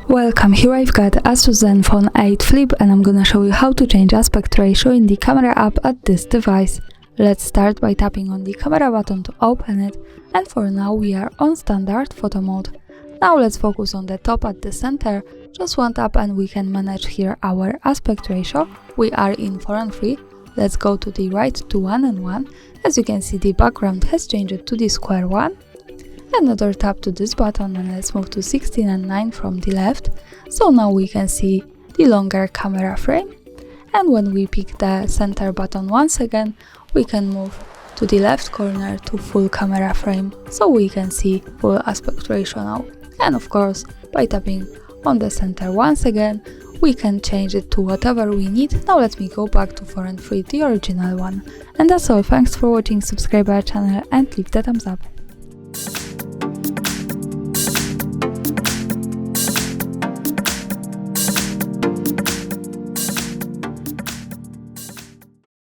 Welcome, here I've got ASUS ZenFone 8 Flip and I'm gonna show you how to change aspect ratio in the camera app at this device. Let's start by tapping on the camera button to open it, and for now we are on standard photo mode. Now let's focus on the top at the center, just one tap and we can manage here our aspect ratio. We are in 4 and 3, let's go to the right to 1 and 1, as you can see the background has changed to the square one. Another tap to this button and let's move to 16 and 9 from the left, so now we can see the longer camera frame. And when we pick the center button once again, we can move to the left corner to full camera frame, so we can see full aspect ratio now. And of course, by tapping on the center once again, we can change it to whatever we need. Now let me go back to 4 and 3, the original one. And that's all, thanks for watching, subscribe our channel and leave the thumbs up.